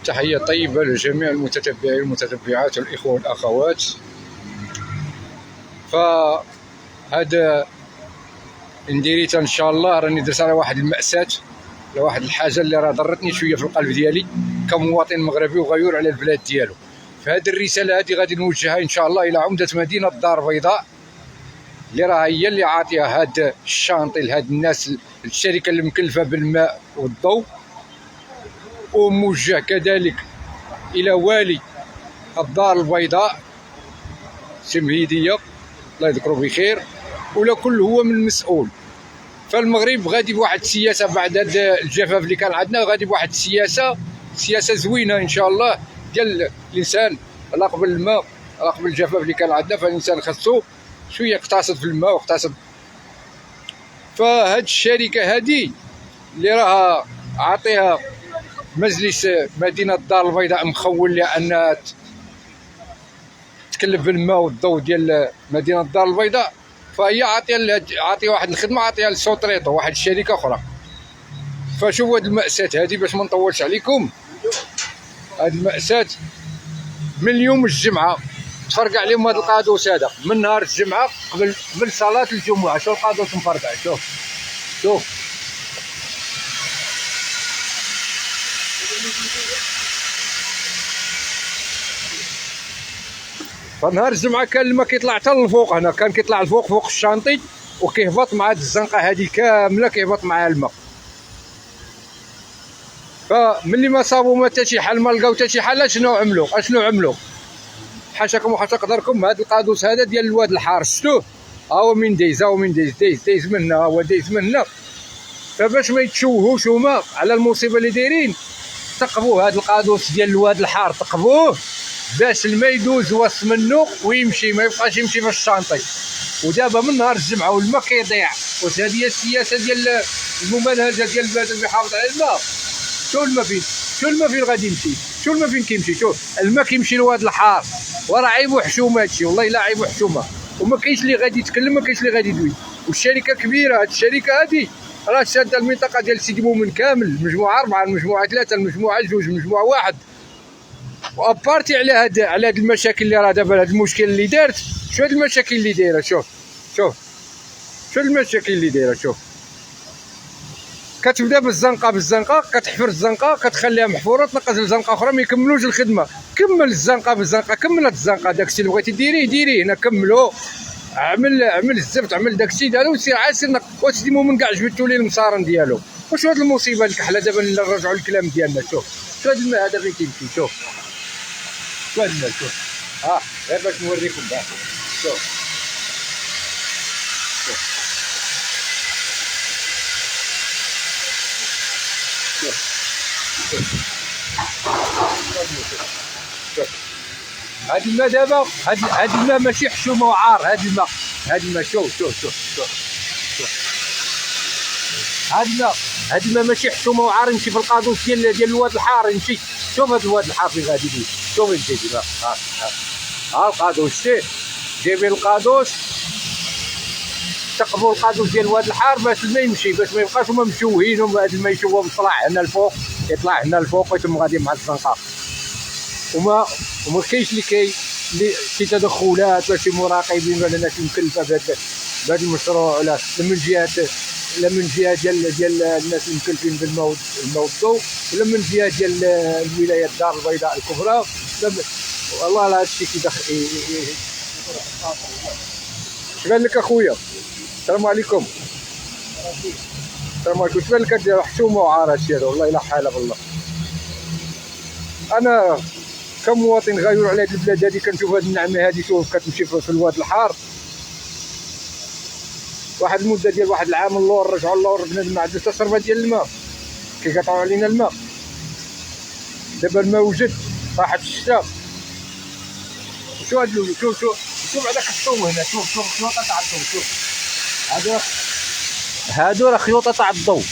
تحية طيبة لجميع المتتبعين والمتتبعات والإخوة والأخوات. فهذا نديريتها إن شاء الله، راني درت على واحد المأساة، على واحد الحاجة اللي راه ضرتني شوية في القلب ديالي كمواطن مغربي وغيور على البلاد ديالو. فهذه الرسالة هذه غادي نوجهها إن شاء الله إلى عمدة مدينة الدار البيضاء، اللي راه هي اللي عاطيه هاد الشانطي لهاد الناس، الشركة المكلفة بالماء والضوء. وموجه كذلك إلى والي الدار البيضاء سمهيدية الله يذكره بخير، ولا كل هو من مسؤول. فالمغرب غادي بواحد السياسة بعد هذا الجفاف اللي كان عندنا، غادي بواحد سياسة زوينة إن شاء الله، ديال الإنسان على قبل الماء، على قبل الجفاف اللي كان عندنا. فالإنسان خاصو شوية يقتصد في الماء ويقتصد. فهاد الشركة هادي اللي راها عاطيها مجلس مدينة الدار البيضاء مخول لأنها تكلف بالماء والضوء ديال مدينة الدار البيضاء، فهي عاطيه واحد الخدمة، عاطيها لسوطريطو واحد الشركة أخرى. فشوفوا هاد المأساة هادي باش ما نطولش عليكم. هاد المأساة من يوم الجمعة تفرقع عليهم هاد القادوس هذا، من نهار الجمعة قبل صلاة الجمعة. شوف القادوس مفرقع، شوف فنهار الجمعة كان الماء كيطلع حتى للفوق، هنا كان كيطلع الفوق فوق الشانطي وكيهبط مع هاد الزنقة هادي كاملة، كيهبط معها الماء. فملي ما صابوا ما حتى شي حل، ما لقاو حتى شي حل، اشنو عملوا؟ حاشاكم وحاشا قدركم، هاد القادوس هذا ديال الواد الحار شفتوه، هاو من دايز دايز من هنا، هو دايز من هنا. فباش ما يتشوهوش هما على المصيبة اللي دايرين، ثقبوه هاد القادوس ديال الواد الحار، ثقبوه باش الماء يدوز وسط منه ويمشي، ما يبقاش يمشي في الشانطي. ودابا من نهار الجمعة والماء كيضيع. واش هذه هي السياسة ديال الممنهجة ديال البلد اللي يحافظ على الماء؟ شو الماء فين غادي يمشي؟ شو الماء فين كيمشي؟ شوف الماء كيمشي لواد الحار، وراه عيب وحشومه هادشي، والله الا عيب وحشومه، وما كاينش اللي غادي يتكلم، ما كاينش اللي غادي يدوي. والشركة كبيرة، هاد الشركة هادي راه شاده المنطقة ديال سيدي مومن كامل، المجموعة 4، المجموعة 3، المجموعة 2، المجموعة 1. وابارتي على هاد المشاكل اللي راه دابا، هاد المشكل اللي دارت. شوف هاد المشاكل اللي دايره، شوف المشاكل اللي دايره. شوف كتبدا بالزنقه، كتحفر الزنقه، كتخليها محفوره، تنقز الزنقه اخرى، ما يكملوش الخدمه. كمل الزنقه بالزنقه، كمل هاد الزنقه، داكشي اللي بغيتي ديريه هنا كملو. عمل الزفت، عمل داكشي دارو، سير عاسر. وسيدي مومن كاع جبدتو ليه المصارن ديالو. واش هاد المصيبه الكحله دابا اللي نرجعوا للكلام ديالنا؟ شوف هاد الماء هذا فين كيمشي، شوف هاد الماء، شوف غير باش نوريكم بها. شوف هاد الماء دابا، هاد الماء ماشي حشومه وعار، هاد الماء شوف هاد الماء ماشي حشومه وعار، يمشي في القادوس ديال الواد الحار، يمشي. شوف هاد الواد الحار فين غادي يمشي، شوف يمشي. ها القادوس، جايبين القادوس، ثقبوا القادوس ديال الواد الحار باش الماء يمشي، باش ما يبقاش هما مشوهين، وهذا الماء يشوه طلع هنا الفوق، يطلع هنا الفوق ويتم غادي مع الزنقه. وما كاينش اللي شي تدخلات ولا شي مراقبين ولا ناس مكلفه بهذا المشروع، ولا من جهه ديال الناس المكلفين بالماء والضوء، ولا من جهه ديال الولايه الدار البيضاء الكبرى. والله لا هادشي كيدخل. شبان لك اخويا؟ السلام عليكم. شبان لك هاد حشومه وعار هادشي هذا؟ والله لا حاله بالله. انا كمواطن غيور على هاد البلاد هادي كنشوف هاد النعمه هادي، شوف كتمشي في الواد الحار واحد المده ديال واحد العام اللور، رجعوا اللور بنادم ما عندوش حتى شربه ديال الماء، كيقطعوا علينا الماء. دابا الماء وجد، راحت الشتاء. شوف هذاك الثوم هنا، شوف خيوطه تاع الضوء. شوف هادو راه خيوطه تاع الضوء.